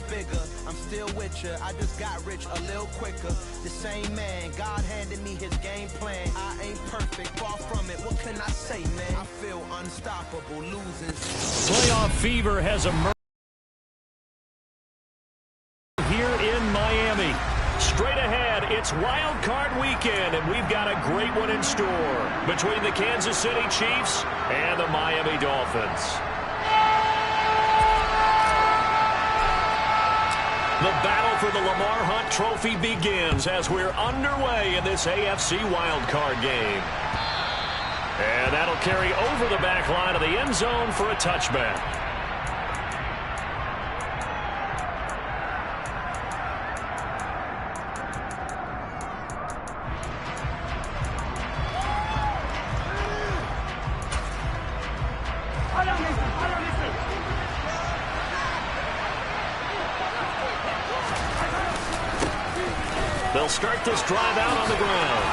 bigger. I'm still with you. I just got rich a little quicker. The same man, God handed me his game plan. I ain't perfect, far from it. What can I say, man? I feel unstoppable, losing. Playoff fever has emerged here in Miami. Straight ahead, it's Wildcard weekend, and we've got a great one in store between the Kansas City Chiefs and the Miami Dolphins. The battle for the Lamar Hunt Trophy begins as we're underway in this AFC Wildcard game. And that'll carry over the back line of the end zone for a touchback. They'll start this drive out on the ground.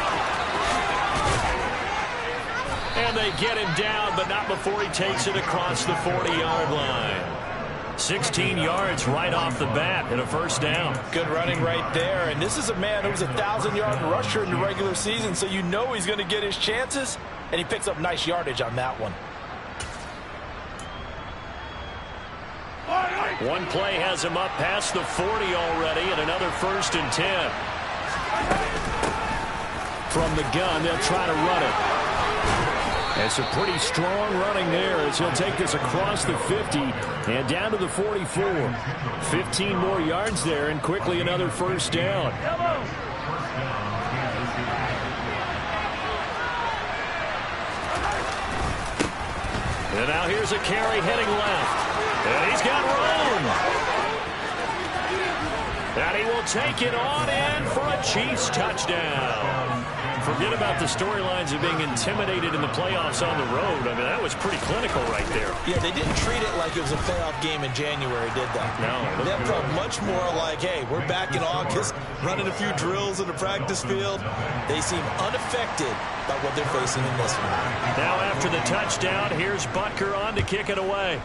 And they get him down, but not before he takes it across the 40-yard line. 16 yards right off the bat and a first down. Good running right there. And this is a man who was a 1,000-yard rusher in the regular season, so you know he's going to get his chances. And he picks up nice yardage on that one. One play has him up past the 40 already, and another 1st and 10. From the gun, they'll try to run it. It's a pretty strong running there as he'll take this across the 50 and down to the 44. 15 more yards there, and quickly another first down. And now here's a carry heading left. And he's got room. And he will take it on in for a Chiefs touchdown. Forget about the storylines of being intimidated in the playoffs on the road. I mean, that was pretty clinical right there. Yeah, they didn't treat it like it was a playoff game in January, did they? No. That felt much more like, hey, we're back in August, running a few drills in the practice field. They seem unaffected by what they're facing in this one. Now after the touchdown, here's Butker on to kick it away.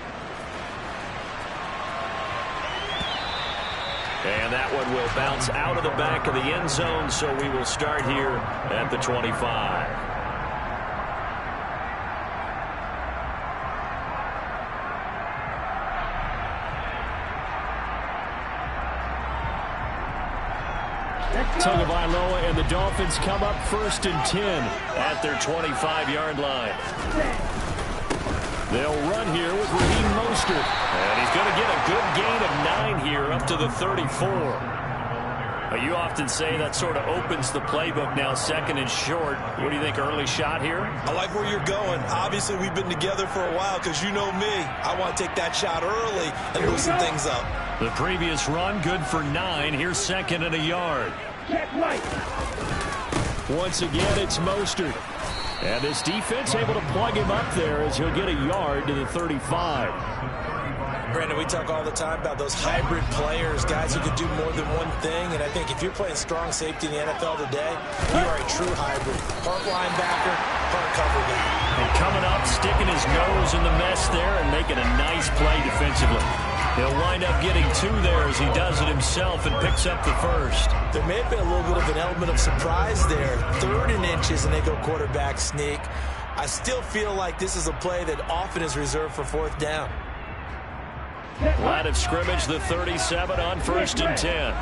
And that one will bounce out of the back of the end zone, so we will start here at the 25. Tagovailoa and the Dolphins come up 1st and 10 at their 25-yard line. They'll run here with Raheem Mostert. And he's going to get a good gain of 9 here up to the 34. You often say that sort of opens the playbook now, 2nd and short. What do you think, early shot here? I like where you're going. Obviously, we've been together for a while because you know me. I want to take that shot early and loosen things up. The previous run, good for 9. Here's 2nd and a yard. Once again, it's Mostert. And this defense able to plug him up there as he'll get a yard to the 35. Brandon, we talk all the time about those hybrid players, guys who can do more than one thing. And I think if you're playing strong safety in the NFL today, you are a true hybrid. Part linebacker, part cover guy. And coming up, sticking his nose in the mess there and making a nice play defensively. He'll wind up getting 2 there as he does it himself and picks up the 1st. There may have been a little bit of an element of surprise there. 3rd and inches, and they go quarterback sneak. I still feel like this is a play that often is reserved for 4th down. Line of scrimmage, the 37 on 1st and 10.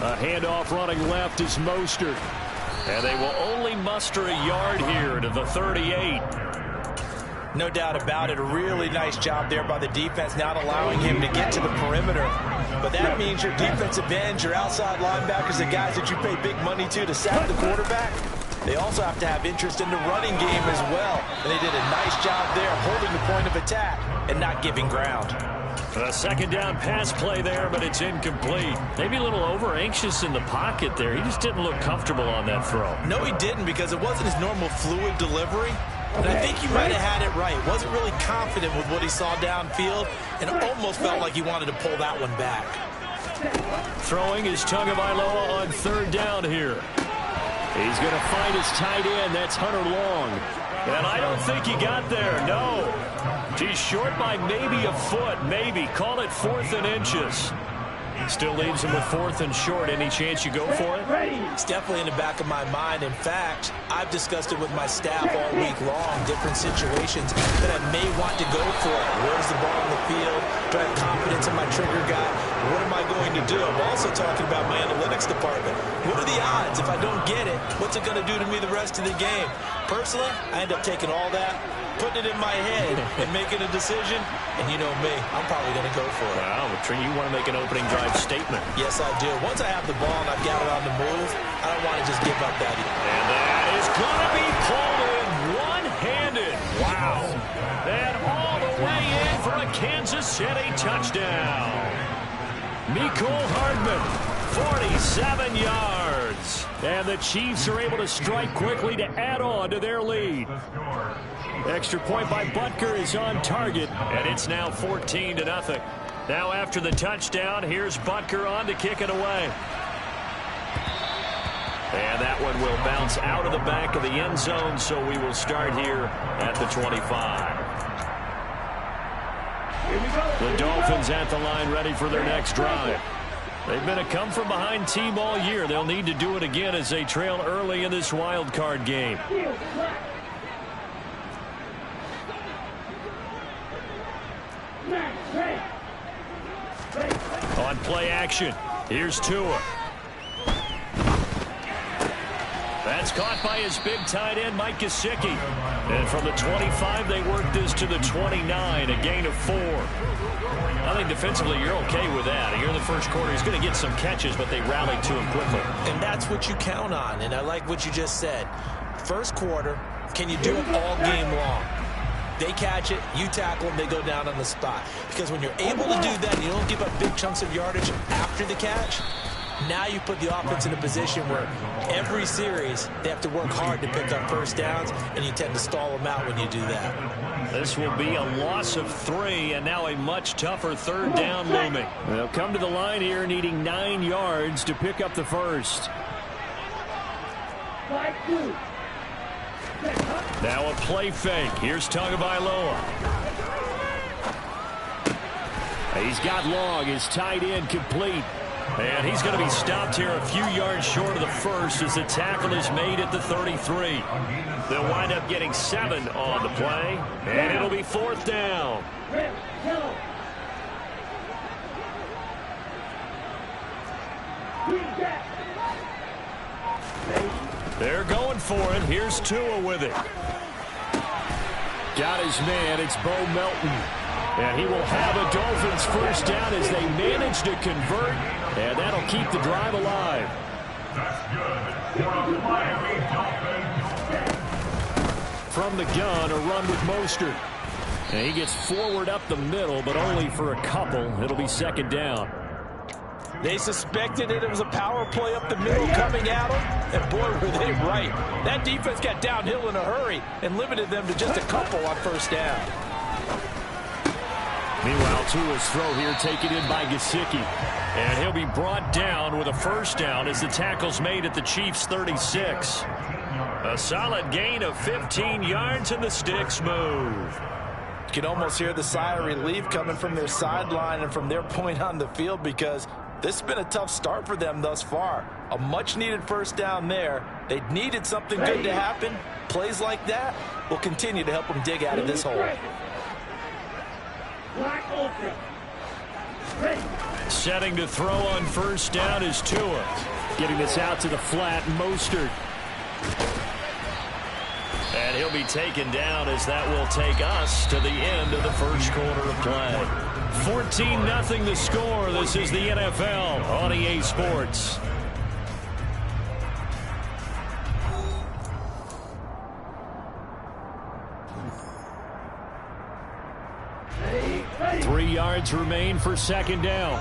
A handoff running left is Mostert. And they will only muster a yard here to the 38. No doubt about it. A really nice job there by the defense, not allowing him to get to the perimeter. But that means your defensive ends, your outside linebackers, the guys that you pay big money to sack the quarterback, they also have to have interest in the running game as well. And they did a nice job there holding the point of attack and not giving ground. A 2nd down pass play there, but it's incomplete. Maybe a little over-anxious in the pocket there. He just didn't look comfortable on that throw. No, he didn't, because it wasn't his normal fluid delivery. And I think he might have had it right. Wasn't really confident with what he saw downfield and almost felt like he wanted to pull that one back. Throwing is Tagovailoa on 3rd down here. He's going to find his tight end. That's Hunter Long. And I don't think he got there, no. He's short by maybe a foot, maybe. Call it 4th and inches. Still leaves him with 4th and short. Any chance you go for it? It's definitely in the back of my mind. In fact, I've discussed it with my staff all week long, different situations that I may want to go for it. Where's the ball in the field? Do I have confidence in my trigger guy? What am I going to do? I'm also talking about my analytics department. What are the odds? If I don't get it, what's it going to do to me the rest of the game? Personally, I end up taking all that, putting it in my head, and making a decision. And you know me, I'm probably going to go for it. Wow, you want to make an opening drive statement. Yes, I do. Once I have the ball and I've got it on the move, I don't want to just give up that either. And that is going to be pulled in one-handed. Wow. And all the way in for a Kansas City touchdown. Mecole Hardman, 47 yards. And the Chiefs are able to strike quickly to add on to their lead. Extra point by Butker is on target, and it's now 14-0. Now after the touchdown, here's Butker on to kick it away. And that one will bounce out of the back of the end zone, so we will start here at the 25. The Dolphins at the line ready for their next drive. They've been a come-from-behind team all year. They'll need to do it again as they trail early in this wild card game. On play action, here's Tua. That's caught by his big tight end, Mike Gesicki. And from the 25, they work this to the 29, a gain of 4. I think defensively you're okay with that. Here in the first quarter, he's going to get some catches, but they rallied to him quickly. And that's what you count on, and I like what you just said. First quarter, can you do it all game long? They catch it, you tackle them, they go down on the spot. Because when you're able to do that, you don't give up big chunks of yardage after the catch. Now you put the offense in a position where every series they have to work hard to pick up first downs, and you tend to stall them out when you do that. This will be a loss of 3, and now a much tougher third down looming. They'll come to the line here needing 9 yards to pick up the first. Now a play fake. Here's Tagovailoa. He's got Long, his tight end, complete. And he's going to be stopped here a few yards short of the first as the tackle is made at the 33. They'll wind up getting 7 on the play, and it'll be 4th down. They're going for it. Here's Tua with it. Got his man. It's Bo Melton. And he will have a Dolphins first down as they manage to convert. And that'll keep the drive alive. From the gun, a run with Mostert. And he gets forward up the middle, but only for a couple. It'll be 2nd down. They suspected it was a power play up the middle coming at them, and boy, were they right. That defense got downhill in a hurry and limited them to just a couple on first down. Meanwhile, Tua's throw here taken in by Gesicki. And he'll be brought down with a first down as the tackle's made at the Chiefs' 36. A solid gain of 15 yards, and the sticks move. You can almost hear the sigh of relief coming from their sideline and from their point on the field, because this has been a tough start for them thus far. A much-needed first down there. They needed something good to happen. Plays like that will continue to help them dig out of this hole. Setting to throw on first down is Tua. Getting this out to the flat, Mostert. And he'll be taken down as that will take us to the end of the first quarter of play. 14-0 the score. This is the NFL on EA Sports. Three yards remain for 2nd down.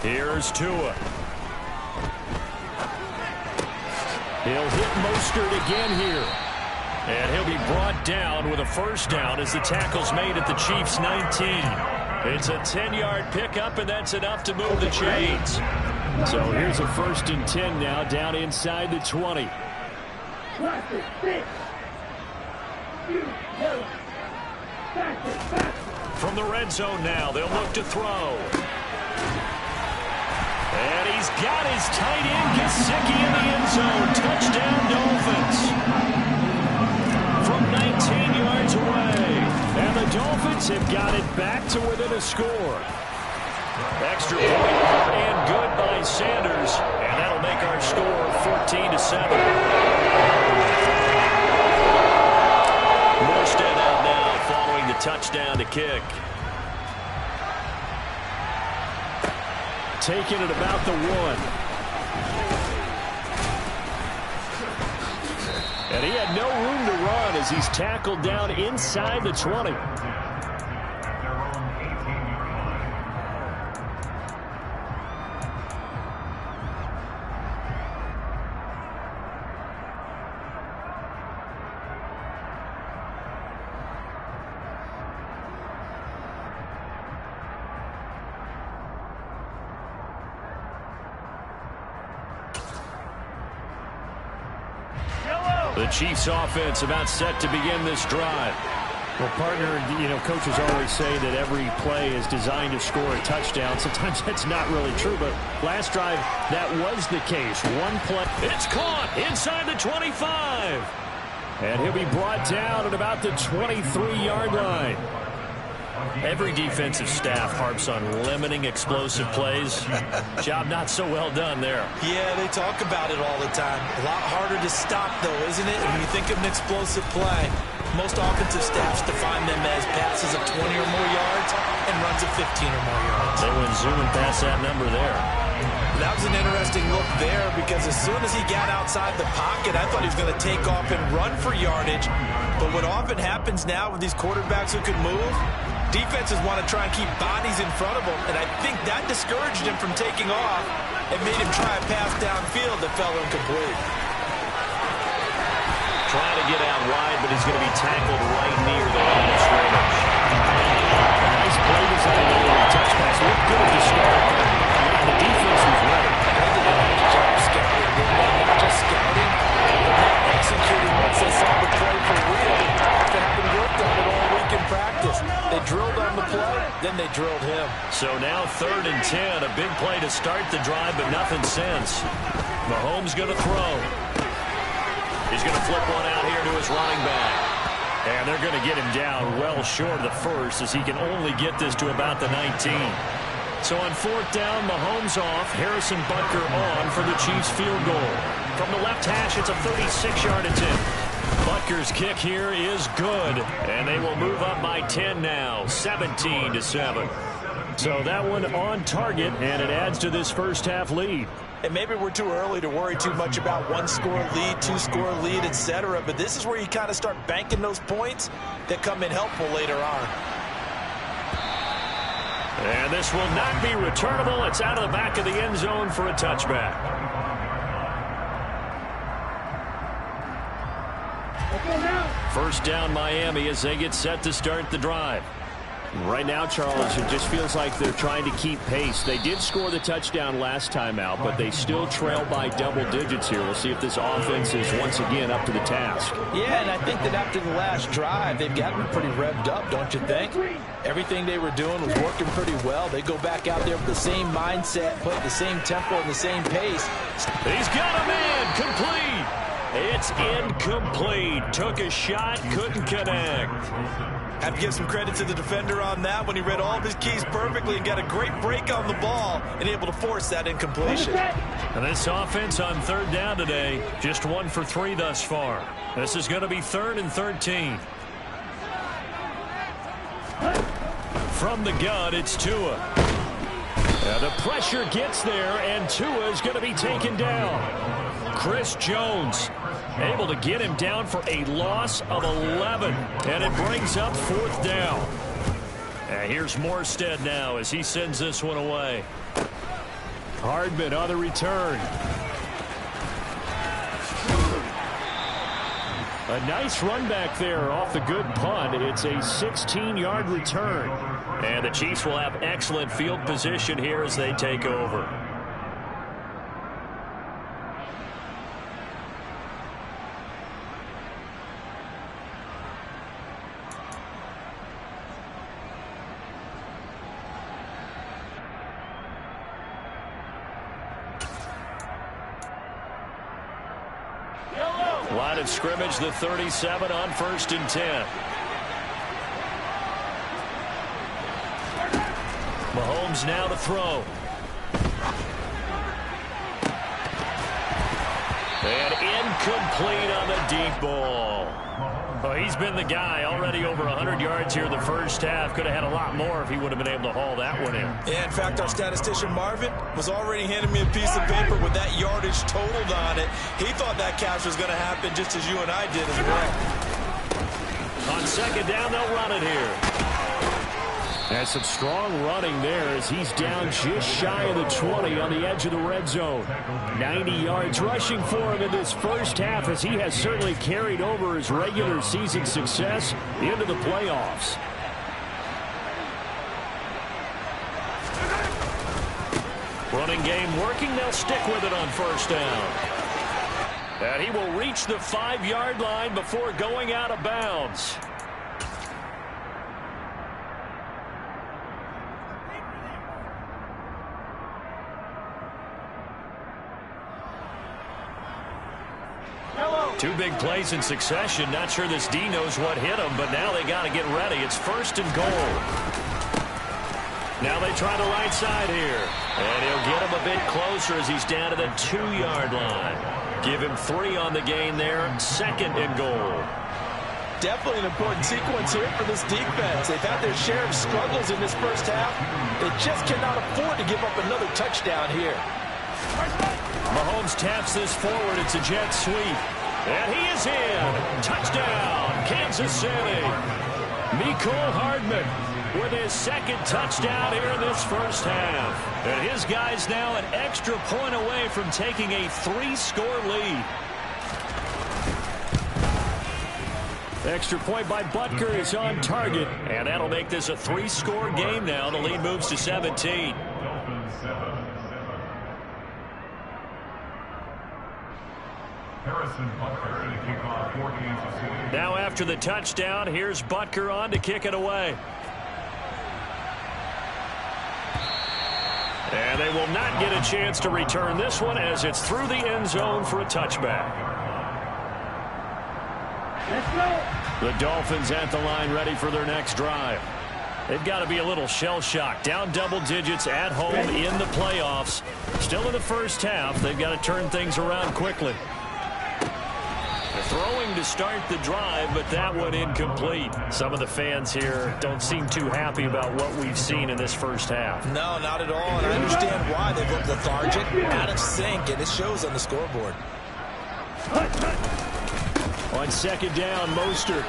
Here's Tua. He'll hit Mostert again here. And he'll be brought down with a first down as the tackle's made at the Chiefs' 19. It's a 10-yard pickup, and that's enough to move the chains. So here's a 1st and 10 now, down inside the 20. From the red zone now, they'll look to throw. And he's got his tight end Gesicki in the end zone. Touchdown, Dolphins. From 19 yards away. And the Dolphins have got it back to within a score. Extra point and good by Sanders. And that'll make our score 14-7. Morstead out now following the touchdown to kick. Taking it about the 1. And he had no room to run as he's tackled down inside the 20. The Chiefs offense about set to begin this drive. Well, partner, coaches always say that every play is designed to score a touchdown. Sometimes that's not really true, but last drive, that was the case. One play. It's caught inside the 25. And he'll be brought down at about the 23-yard line. Every defensive staff harps on limiting explosive plays. Job not so well done there. Yeah, they talk about it all the time. A lot harder to stop, though, isn't it? When you think of an explosive play, most offensive staffs define them as passes of 20 or more yards and runs of 15 or more yards. They went zooming past that number there. That was an interesting look there because as soon as he got outside the pocket, I thought he was going to take off and run for yardage. But what often happens now with these quarterbacks who can move, defenses want to try and keep bodies in front of him, and I think that discouraged him from taking off and made him try a pass downfield that fell incomplete. Trying to get out wide, but he's going to be tackled right near the line of scrimmage. Nice play design there with a touch pass. Looked good to start. The defense was ready. They did a nice job scouting. Not just scouting, but not executing once they saw the play for real after having worked on it all week in practice. They drilled on the play, then they drilled him. So now 3rd and 10, a big play to start the drive, but nothing since. Mahomes going to throw. He's going to flip one out here to his running back. And they're going to get him down well short of the first as he can only get this to about the 19. So on 4th down, Mahomes off, Harrison Butker on for the Chiefs field goal. From the left hash, it's a 36-yard attempt. Butker's kick here is good, and they will move up by 10 now, 17-7. So that one on target, and it adds to this first half lead. And maybe we're too early to worry too much about 1-score lead, 2-score lead, etc. But this is where you kind of start banking those points that come in helpful later on. And this will not be returnable. It's out of the back of the end zone for a touchback. First down Miami as they get set to start the drive. Right now, Charles, it just feels like they're trying to keep pace. They did score the touchdown last time out, but they still trail by double digits here. We'll see if this offense is once again up to the task. Yeah, and I think that after the last drive, they've got them pretty revved up, don't you think? Everything they were doing was working pretty well. They go back out there with the same mindset, play at the same tempo and the same pace. He's got a man complete. It's incomplete. Took a shot, couldn't connect. Have to give some credit to the defender on that when he read all of his keys perfectly and got a great break on the ball and able to force that incompletion. And this offense on 3rd down today, just 1 for 3 thus far. This is going to be 3rd and 13. From the gun, it's Tua. The pressure gets there, and Tua is going to be taken down. Chris Jones able to get him down for a loss of 11, and it brings up 4th down. And here's Morstead now as he sends this one away. Hardman on the return. A nice run back there off the good punt. It's a 16-yard return. And the Chiefs will have excellent field position here as they take over. of scrimmage, the 37 on 1st and 10. Mahomes now to throw. And incomplete on the deep ball. Well, he's been the guy. Already over 100 yards here in the first half. Could have had a lot more if he would have been able to haul that one in. Yeah, in fact, our statistician Marvin was already handing me a piece of paper with that yardage totaled on it. He thought that catch was going to happen just as you and I did as well. On 2nd down, they'll run it here. And some strong running there as he's down just shy of the 20 on the edge of the red zone. 90 yards rushing for him in this first half as he has certainly carried over his regular season success into the playoffs. Running game working. They'll stick with it on 1st down. And he will reach the 5-yard line before going out of bounds. Two big plays in succession. Not sure this D knows what hit him, but now they got to get ready. It's 1st and goal. Now they try the right side here. And he'll get him a bit closer as he's down to the 2-yard line. Give him 3 on the gain there. 2nd and goal. Definitely an important sequence here for this defense. They've had their share of struggles in this first half. They just cannot afford to give up another touchdown here. Mahomes taps this forward. It's a jet sweep. And he is in. Touchdown, Kansas City. Mecole Hardman with his 2nd touchdown here in this first half. And his guys now an extra point away from taking a 3-score lead. Extra point by Butker is on target. And that'll make this a 3-score game now. The lead moves to 17. Now after the touchdown, here's Butker on to kick it away. And they will not get a chance to return this one as it's through the end zone for a touchback. The Dolphins at the line ready for their next drive. They've got to be a little shell-shocked. Down double digits at home in the playoffs. Still in the first half. They've got to turn things around quickly. Throwing to start the drive, but that one incomplete. Some of the fans here don't seem too happy about what we've seen in this first half. No, not at all, and I understand why. They've looked lethargic, out of sync, and it shows on the scoreboard. On 2nd down, Mostert.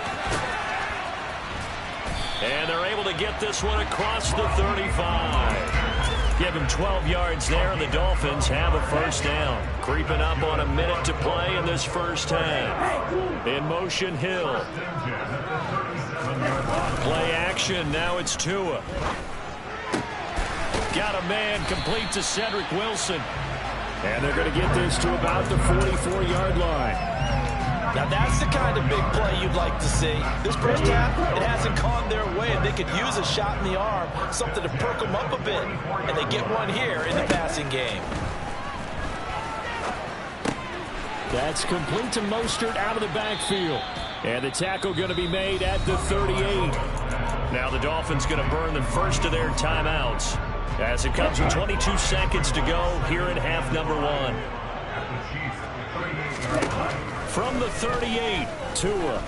And they're able to get this one across the 35. Give him 12 yards there, and the Dolphins have a 1st down. Creeping up on a minute to play in this first half. In motion, Hill. Play action, now it's Tua. Got a man complete to Cedric Wilson. And they're going to get this to about the 44-yard line. Now that's the kind of big play you'd like to see. This first half, it hasn't gone their way, and they could use a shot in the arm, something to perk them up a bit. And they get one here in the passing game. That's complete to Mostert out of the backfield. And the tackle going to be made at the 38. Now the Dolphins going to burn the first of their timeouts as it comes with 22 seconds to go here in half number 1. From the 38, Tua.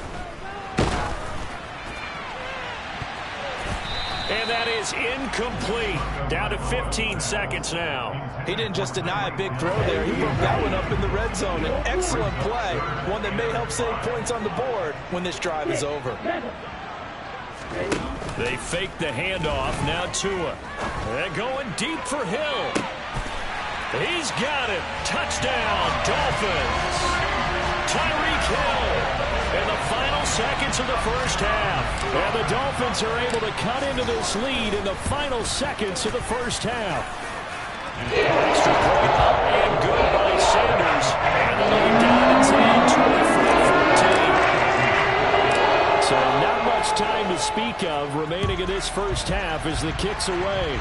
And that is incomplete. Down to 15 seconds now. He didn't just deny a big throw there. He broke that one up in the red zone. An excellent play. One that may help save points on the board when this drive is over. They fake the handoff. Now Tua. They're going deep for Hill. He's got it. Touchdown, Dolphins. Tyreek Hill in the final seconds of the first half. And the Dolphins are able to cut into this lead in the final seconds of the first half. Extra point up and good by Sanders. And the lead down to 10, 24-14. So not much time to speak of remaining in this first half as the kick's away.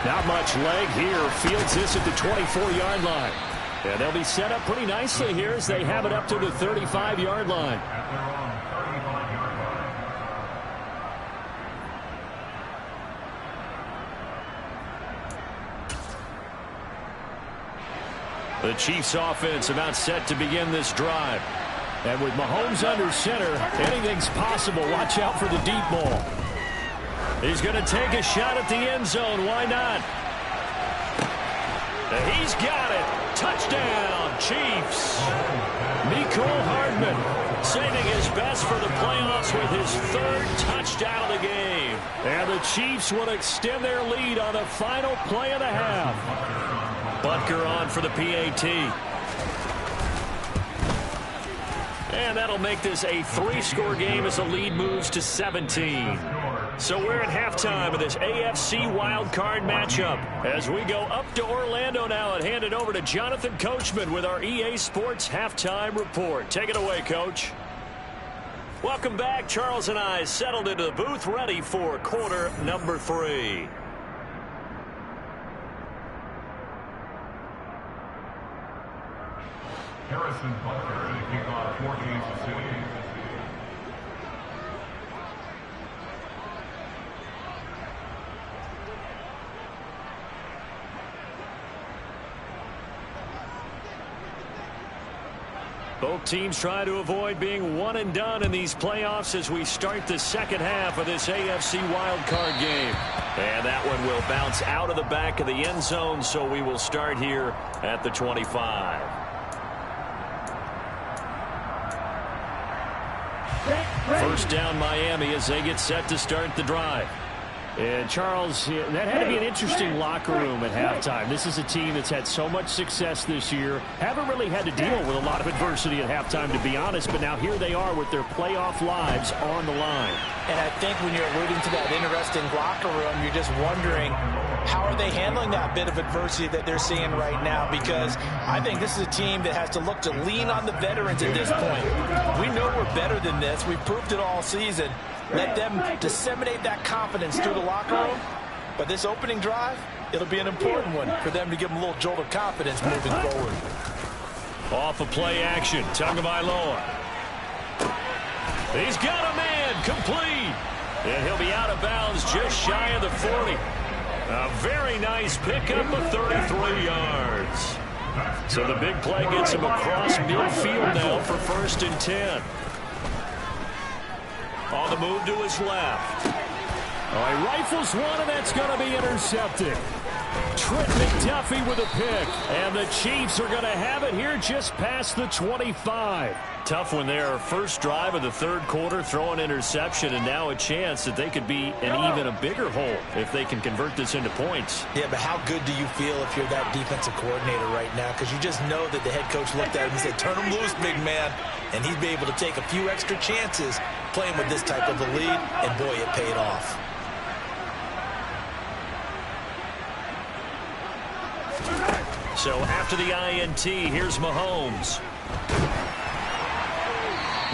Not much leg here. Fields this at the 24-yard line. And they'll be set up pretty nicely here as they have it up to the 35-yard line. The Chiefs offense about set to begin this drive. And with Mahomes under center, anything's possible. Watch out for the deep ball. He's going to take a shot at the end zone. Why not? He's got it. Touchdown, Chiefs. Mecole Hardman saving his best for the playoffs with his third touchdown of the game. And the Chiefs will extend their lead on the final play of the half. Butker on for the PAT. And that'll make this a 3-score game as the lead moves to 17. So we're at halftime of this AFC Wildcard matchup as we go up to Orlando now and hand it over to Jonathan Coachman with our EA Sports Halftime Report. Take it away, Coach. Welcome back. Charles and I settled into the booth ready for quarter number 3. Harrison Butker to kick off for Kansas City. Both teams try to avoid being one and done in these playoffs as we start the second half of this AFC wildcard game. And that one will bounce out of the back of the end zone, so we will start here at the 25. First down Miami as they get set to start the drive. And Charles, that had to be an interesting locker room at halftime. This is a team that's had so much success this year. Haven't really had to deal with a lot of adversity at halftime, to be honest. But now here they are with their playoff lives on the line. And I think when you're alluding to that interesting locker room, you're just wondering, how are they handling that bit of adversity that they're seeing right now? Because I think this is a team that has to look to lean on the veterans at this point. We know we're better than this. We've proved it all season. Let them disseminate that confidence through the locker room. But this opening drive, it'll be an important one for them to give them a little jolt of confidence moving forward. Off of play action, Tagovailoa. He's got a man, complete. And he'll be out of bounds just shy of the 40. A very nice pickup of 33 yards. So the big play gets him across midfield now for 1st and 10. On the move to his left. Oh, he rifles one, and that's going to be intercepted. Trent McDuffie with a pick. And the Chiefs are going to have it here just past the 25. Tough one there. First drive of the third quarter, throw an interception, and now a chance that they could be in even a bigger hole if they can convert this into points. Yeah, but how good do you feel if you're that defensive coordinator right now? Because you just know that the head coach looked at him and said, turn him loose, big man. And he'd be able to take a few extra chances playing with this type of a lead, and boy, it paid off. So after the INT, here's Mahomes.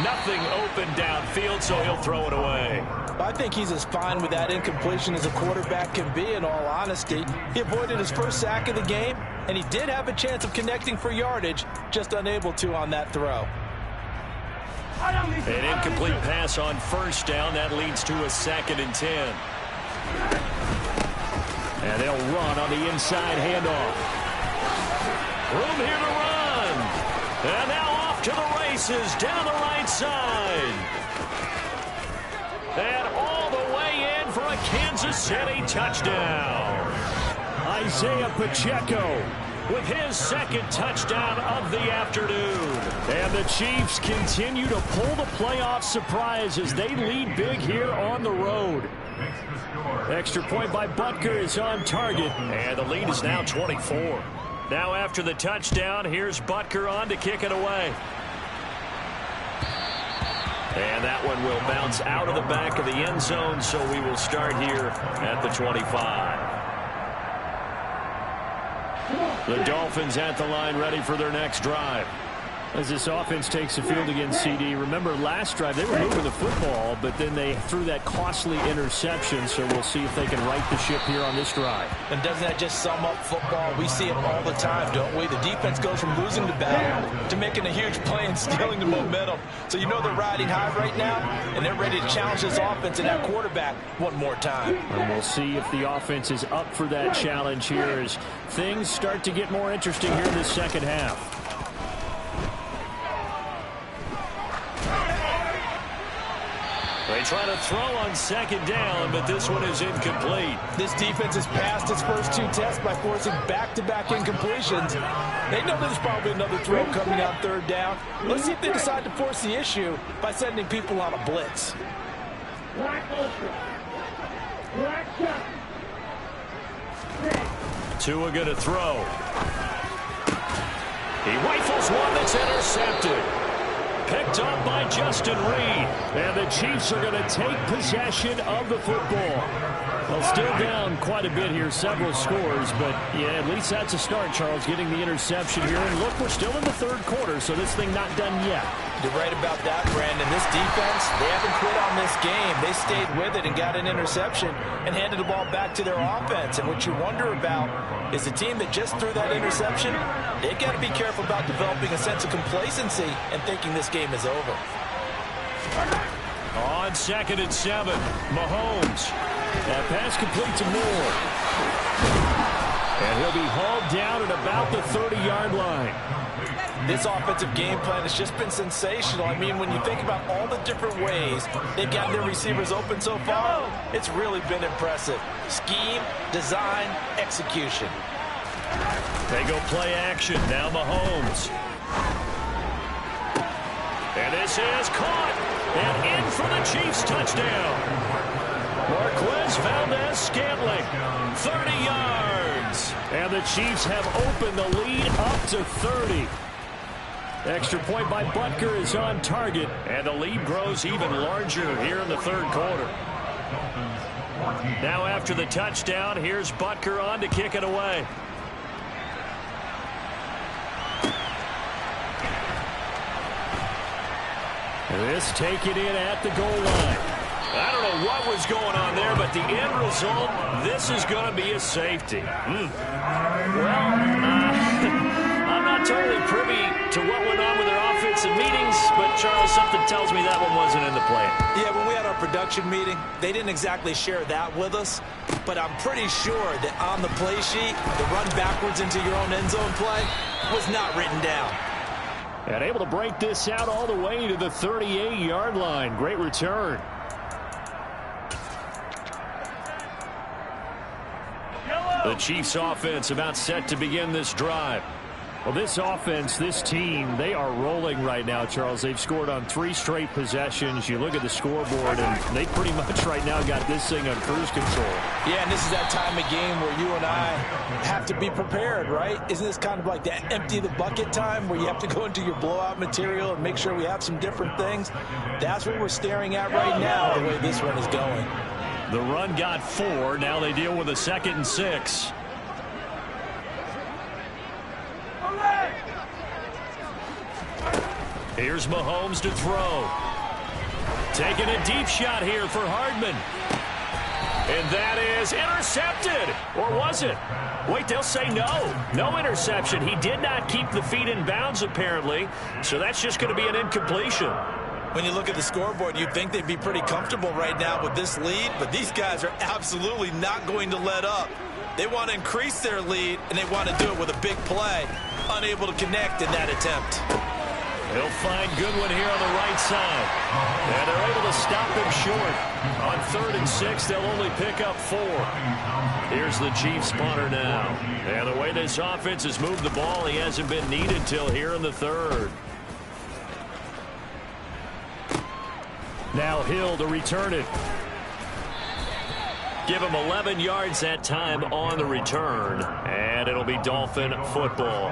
Nothing open downfield, so he'll throw it away. I think he's as fine with that incompletion as a quarterback can be, in all honesty. He avoided his first sack of the game, and he did have a chance of connecting for yardage, just unable to on that throw. An incomplete pass on first down. That leads to a 2nd and 10. And they'll run on the inside handoff. Room here to run. And now off to the races down the right side. And all the way in for a Kansas City touchdown. Isaiah Pacheco with his 2nd touchdown of the afternoon. And the Chiefs continue to pull the playoff surprise as they lead big here on the road. Extra point by Butker is on target, and the lead is now 24. Now after the touchdown, here's Butker on to kick it away. And that one will bounce out of the back of the end zone, so we will start here at the 25. The Dolphins at the line ready for their next drive. As this offense takes the field against CD, remember last drive they were moving the football, but then they threw that costly interception, so we'll see if they can right the ship here on this drive. And doesn't that just sum up football? We see it all the time, don't we? The defense goes from losing the battle to making a huge play and stealing the momentum. So you know they're riding high right now, and they're ready to challenge this offense and that quarterback one more time. And we'll see if the offense is up for that challenge here as things start to get more interesting here in the second half. They try to throw on second down, but this one is incomplete. This defense has passed its first 2 tests by forcing back-to-back incompletions. They know there's probably another throw coming on third down. Let's see if they decide to force the issue by sending people on a blitz. Tua going to throw. He rifles one that's intercepted. Picked up by Justin Reed. And the Chiefs are going to take possession of the football. Well, still down quite a bit here, several scores, but yeah, at least that's a start, Charles, getting the interception here. And look, we're still in the third quarter, so this thing not done yet. You're right about that, Brandon. This defense, they haven't quit on this game. They stayed with it and got an interception and handed the ball back to their offense. And what you wonder about is the team that just threw that interception, they got to be careful about developing a sense of complacency and thinking this game is over. On 2nd and 7, Mahomes. That pass complete to Moore. And he'll be hauled down at about the 30-yard line. This offensive game plan has just been sensational. I mean, when you think about all the different ways they've gotten their receivers open so far, it's really been impressive. Scheme, design, execution. They go play action. Now Mahomes. And this is caught. And in for the Chiefs touchdown. Marquez Valdez-Scantling, 30 yards. And the Chiefs have opened the lead up to 30. Extra point by Butker is on target, and the lead grows even larger here in the third quarter. Now after the touchdown, here's Butker on to kick it away. This take it in at the goal line. I don't know what was going on there, but the end result, this is going to be a safety. Well, I'm not totally privy to what went on with their offensive meetings, but Charles, something tells me that one wasn't in the plan. Yeah, when we had our production meeting, they didn't exactly share that with us, but I'm pretty sure that on the play sheet, the run backwards into your own end zone play was not written down. And able to break this out all the way to the 38-yard line. Great return. The Chiefs offense about set to begin this drive. Well, this offense, this team, they are rolling right now, Charles. They've scored on 3 straight possessions. You look at the scoreboard, and they pretty much right now got this thing on cruise control. Yeah, and this is that time of game where you and I have to be prepared, right? Isn't this kind of like that empty the bucket time where you have to go into your blowout material and make sure we have some different things? That's what we're staring at right now, the way this one is going. The run got 4. Now they deal with a 2nd and 6. Here's Mahomes to throw. Taking a deep shot here for Hardman. And that is intercepted. Or was it? Wait, they'll say no. No interception. He did not keep the feet in bounds, apparently. So that's just going to be an incompletion. When you look at the scoreboard, you'd think they'd be pretty comfortable right now with this lead, but these guys are absolutely not going to let up. They want to increase their lead, and they want to do it with a big play. Unable to connect in that attempt. He'll find Goodwin here on the right side. And they're able to stop him short. On 3rd and 6, they'll only pick up 4. Here's the Chiefs punter now. And the way this offense has moved the ball, he hasn't been needed till here in the 3rd. Now Hill to return it. Give him 11 yards that time on the return. And it'll be Dolphin football.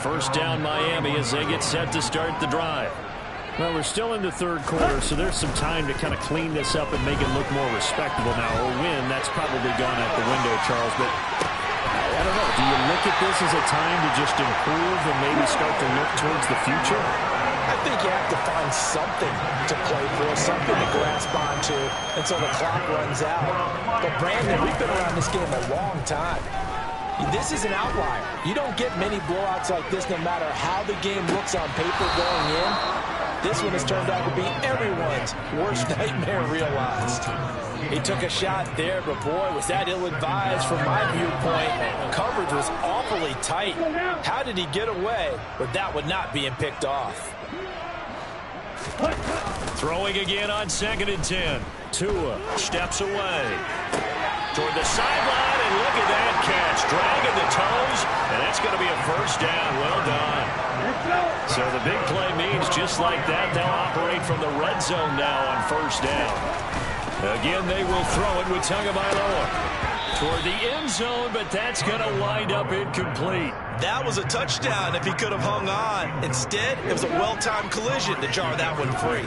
First down Miami as they get set to start the drive. Well, we're still in the third quarter, so there's some time to kind of clean this up and make it look more respectable now. Or win, that's probably gone out the window, Charles. But I don't know. Do you look at this as a time to just improve and maybe start to look towards the future? I think you have to find something to play for, something to grasp onto until the clock runs out. But, Brandon, we've been around this game a long time. This is an outlier. You don't get many blowouts like this no matter how the game looks on paper going in. This one has turned out to be everyone's worst nightmare realized. He took a shot there, but boy, was that ill-advised from my viewpoint. Coverage was awfully tight. How did he get away with that one not being picked off? Throwing again on 2nd and 10. Tua steps away toward the sideline, and look at that catch. Dragging the toes, and that's going to be a first down. Well done. So the big play means just like that, they'll operate from the red zone now on first down. Again, they will throw it with Tagovailoa toward the end zone, but that's going to wind up incomplete. That was a touchdown if he could have hung on. Instead, it was a well-timed collision to jar that one free.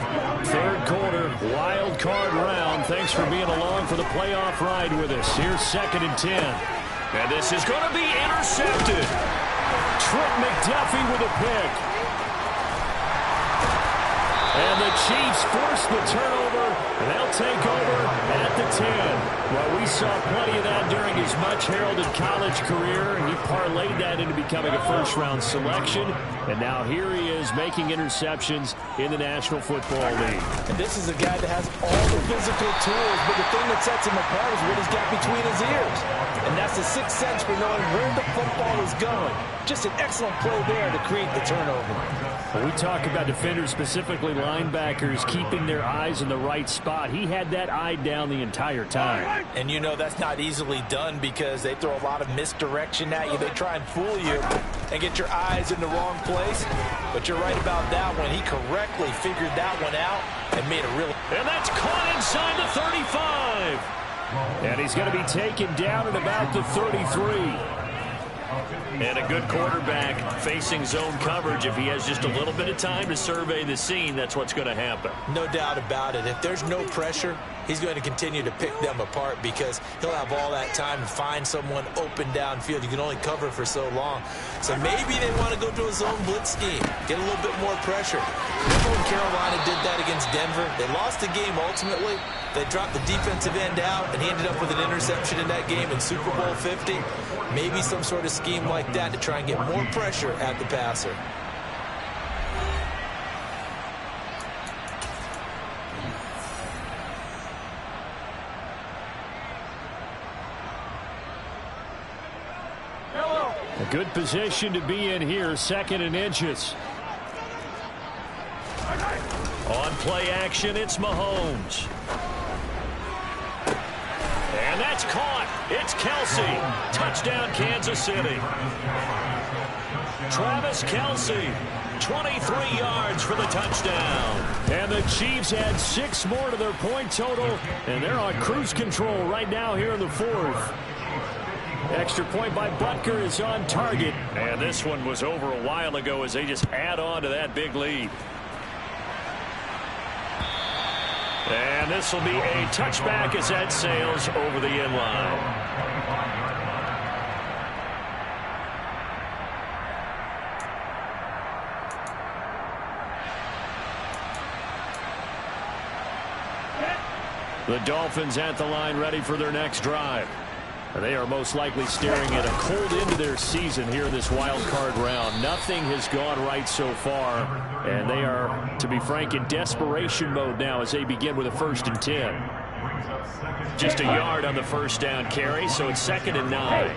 Third quarter, wild card round. Thanks for being along for the playoff ride with us. Here's 2nd and 10. And this is going to be intercepted. Trent McDuffie with a pick. And the Chiefs force the turnover, and they'll take over at the 10. Well, we saw plenty of that during his much-heralded college career, and he parlayed that into becoming a first-round selection. And now here he is making interceptions in the National Football League. And this is a guy that has all the physical tools, but the thing that sets him apart is what he's got between his ears. And that's the sixth sense for knowing where the football is going. Just an excellent play there to create the turnover. When we talk about defenders, specifically linebackers, keeping their eyes in the right spot, he had that eye down the entire time. And you know that's not easily done because they throw a lot of misdirection at you. They try and fool you and get your eyes in the wrong place. But you're right about that one. He correctly figured that one out and made a real... And that's caught inside the 35. And he's going to be taken down at about the 33. And a good quarterback facing zone coverage. If he has just a little bit of time to survey the scene, that's what's going to happen. No doubt about it. If there's no pressure, he's going to continue to pick them apart because he'll have all that time to find someone open downfield. You can only cover for so long. So maybe they want to go to a zone blitz scheme, get a little bit more pressure. Remember when Carolina did that against Denver? They lost the game ultimately. They dropped the defensive end out, and he ended up with an interception in that game in Super Bowl 50. Maybe some sort of scheme like that to try and get more pressure at the passer. A good position to be in here, 2nd and inches. On play action, it's Mahomes. And that's caught. It's Kelsey. Touchdown, Kansas City. Travis Kelsey, 23 yards for the touchdown. And the Chiefs add 6 more to their point total, and they're on cruise control right now here in the 4th. Extra point by Butker is on target. And this one was over a while ago as they just add on to that big lead. And this will be a touchback as that sails over the end line. The Dolphins at the line ready for their next drive. They are most likely staring at a cold end to their season here in this wild card round. Nothing has gone right so far, and they are, to be frank, in desperation mode now as they begin with a 1st and 10. Just a yard on the first down carry, so it's 2nd and 9.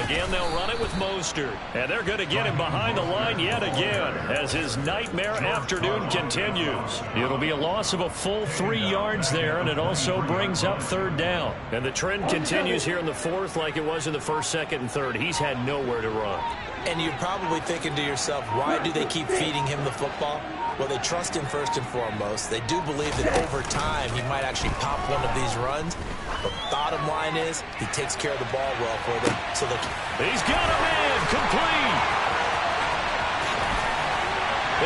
Again, they'll run it with Mostert. And they're going to get him behind the line yet again as his nightmare afternoon continues. It'll be a loss of a full 3 yards there, and it also brings up 3rd down. And the trend continues here in the 4th like it was in the 1st, 2nd, and 3rd. He's had nowhere to run. And you're probably thinking to yourself, why do they keep feeding him the football? Well, they trust him first and foremost. They do believe that over time he might actually pop one of these runs. But bottom line is he takes care of the ball well for them. So he's got a man complete.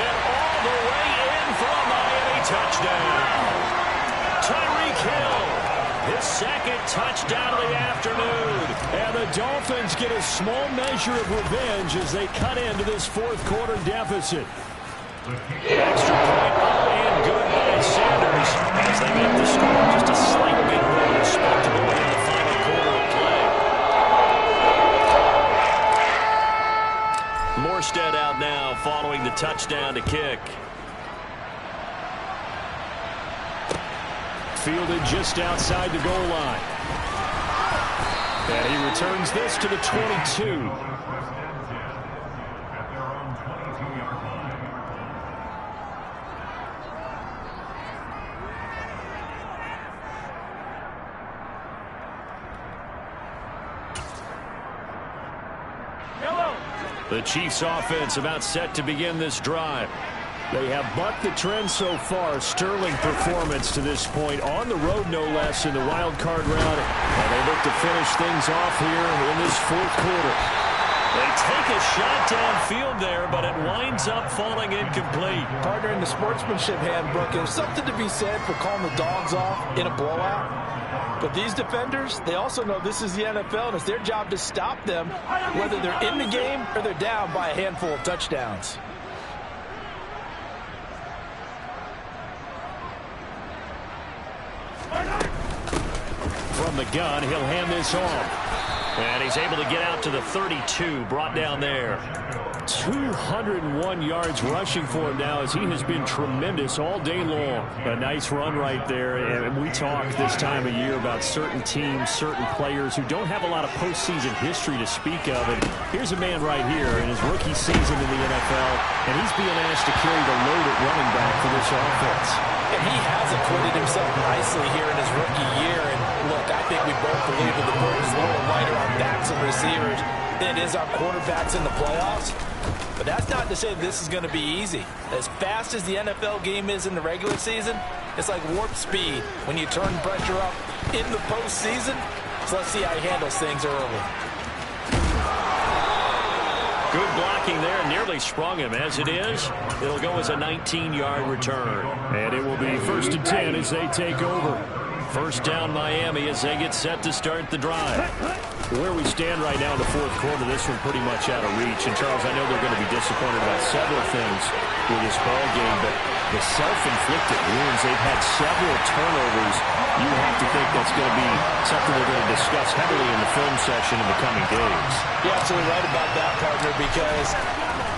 And all the way in from touchdown. Tyreek Hill, his second touchdown of the afternoon. And the Dolphins get a small measure of revenge as they cut into this fourth quarter deficit. Extra point up and good by Sanders as they make the score just a slight bit more respectable in the final quarter of play. Morstead out now following the touchdown to kick. Fielded just outside the goal line. And he returns this to the 22. The Chiefs offense about set to begin this drive. They have bucked the trend so far. Sterling performance to this point. On the road, no less, in the wild card round. And they look to finish things off here in this fourth quarter. They take a shot downfield there, but it winds up falling incomplete. Partner, in the sportsmanship handbook, there's something to be said for calling the dogs off in a blowout. But these defenders, they also know this is the NFL, and it's their job to stop them, whether they're in the game or they're down by a handful of touchdowns. From the gun, he'll hand this off. And he's able to get out to the 32, brought down there. 201 yards rushing for him now as he has been tremendous all day long. A nice run right there. And we talk this time of year about certain teams, certain players who don't have a lot of postseason history to speak of. And here's a man right here in his rookie season in the NFL, and he's being asked to carry the load at running back for this offense. And he has acquitted himself nicely here in his rookie year. And look, I think we both believe that the burden is a little lighter on backs and receivers than it is on quarterbacks in the playoffs. But that's not to say this is going to be easy. As fast as the NFL game is in the regular season, it's like warp speed when you turn pressure up in the postseason. So let's see how he handles things early. Good blocking there, nearly sprung him. As it is, it'll go as a 19-yard return. And it will be 1st and 10 as they take over. First down Miami as they get set to start the drive. Where we stand right now in the fourth quarter, this one pretty much out of reach. And, Charles, I know they're going to be disappointed about several things with this ball game, but the self-inflicted wounds, they've had several turnovers. You have to think that's going to be something they're going to discuss heavily in the film session in the coming days. You're absolutely right about that, partner, because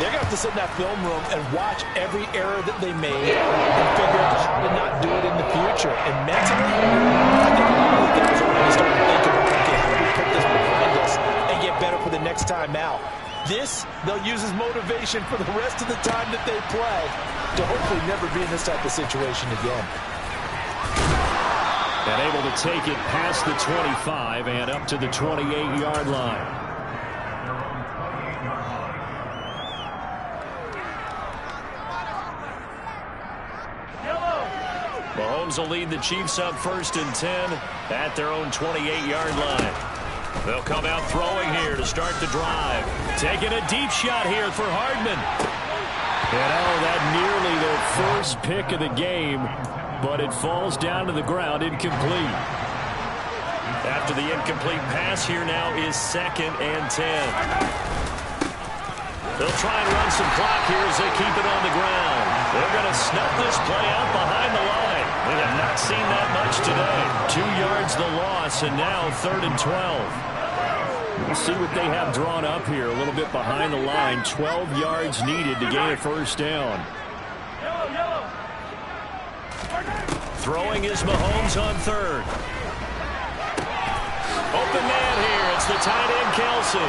they're going to have to sit in that film room and watch every error that they made and figure out how to not do it in the future. And mentally, I think a lot of the guys are going to start to think about, okay, how do we put this behind us and get better for the next time out? This, they'll use as motivation for the rest of the time that they play to hopefully never be in this type of situation again. And able to take it past the 25 and up to the 28-yard line. Mahomes will lead the Chiefs up 1st and 10 at their own 28-yard line. They'll come out throwing here to start the drive. Taking a deep shot here for Hardman. And that nearly their first pick of the game, but it falls down to the ground incomplete. After the incomplete pass, here now is 2nd and 10. They'll try and run some clock here as they keep it on the ground. They're going to snuff this play out behind the line. We have not seen that much today. 2 yards the loss, and now 3rd and 12. We'll see what they have drawn up here. A little bit behind the line. 12 yards needed to gain a first down. Throwing is Mahomes on 3rd. Open man here. It's the tight end, Kelsey.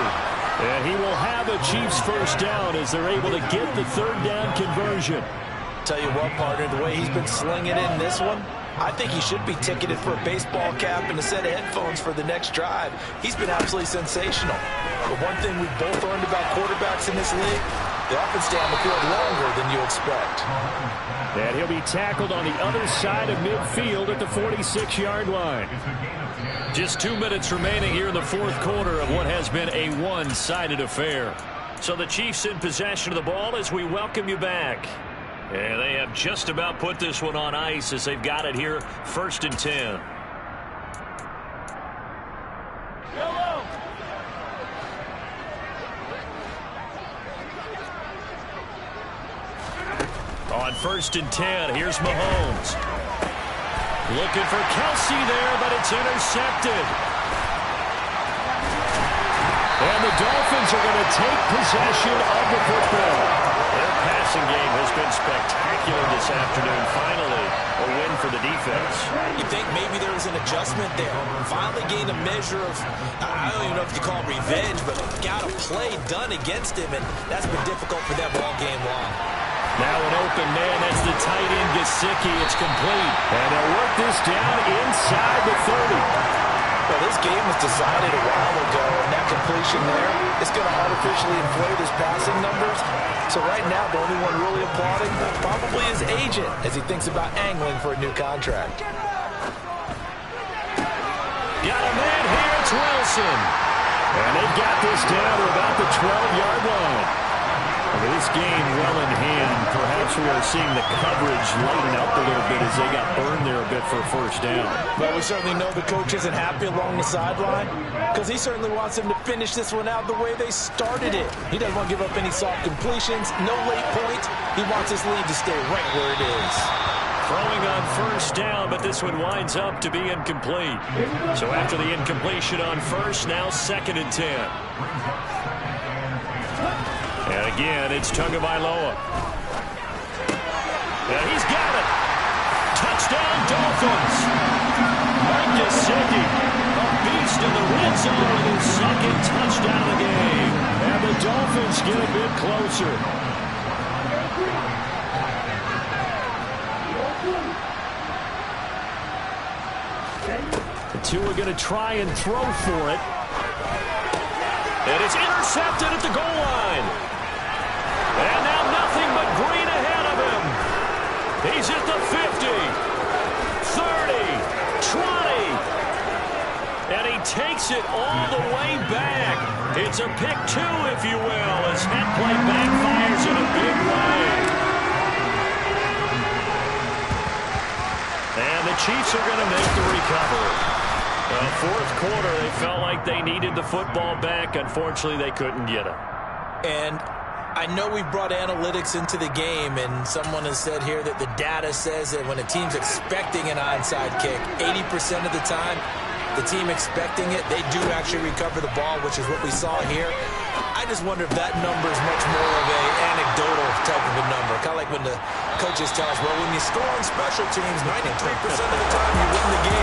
And he will have a Chiefs first down as they're able to get the 3rd down conversion. Tell you what, partner, the way he's been slinging in this one, I think he should be ticketed for a baseball cap and a set of headphones for the next drive. He's been absolutely sensational. But one thing we've both learned about quarterbacks in this league, they often stay on the field longer than you expect. And he'll be tackled on the other side of midfield at the 46-yard line. Just 2 minutes remaining here in the fourth quarter of what has been a one-sided affair. So the Chiefs in possession of the ball as we welcome you back. And they have just about put this one on ice as they've got it here, 1st and 10. On 1st and 10, here's Mahomes. Looking for Kelsey there, but it's intercepted. And the Dolphins are going to take possession of the football. Their passing game has been spectacular this afternoon. Finally, a win for the defense. You think maybe there was an adjustment there. Finally gained a measure of, I don't even know if you call it revenge, but got a play done against him, and that's been difficult for them all game long. Now an open man, that's the tight end, Gesicki. It's complete. And they'll work this down inside the 30. Well, this game was decided a while ago, and that completion there is going to artificially inflate his passing numbers. So right now, the only one really applauding probably his agent as he thinks about angling for a new contract. Got a man here, it's Wilson. And they've got this down to about the 12-yard line. This game well in hand. Perhaps we are seeing the coverage lighten up a little bit as they got burned there a bit for a first down. But we certainly know the coach isn't happy along the sideline because he certainly wants them to finish this one out the way they started it. He doesn't want to give up any soft completions, no late points. He wants his lead to stay right where it is. Throwing on 1st down, but this one winds up to be incomplete. So after the incompletion on 1st, now 2nd and 10. And again, it's Tagovailoa. And he's got it. Touchdown, Dolphins. Mike Gesicki, a beast in the red zone with his 2nd touchdown of the game. And the Dolphins get a bit closer. The two are going to try and throw for it. And it's intercepted at the goal line. And now nothing but green ahead of him. He's at the 50, 30, 20. And he takes it all the way back. It's a pick 2, if you will, as that play backfires in a big way. And the Chiefs are going to make the recovery. 4th quarter, they felt like they needed the football back. Unfortunately, they couldn't get it. And I know we brought analytics into the game, and someone has said here that the data says that when a team's expecting an onside kick, 80% of the time, the team expecting it, they do actually recover the ball, which is what we saw here. I just wonder if that number is much more of an anecdotal type of a number. Kind of like when the coaches tell us, well, when you score on special teams, 93% of the time you win the game.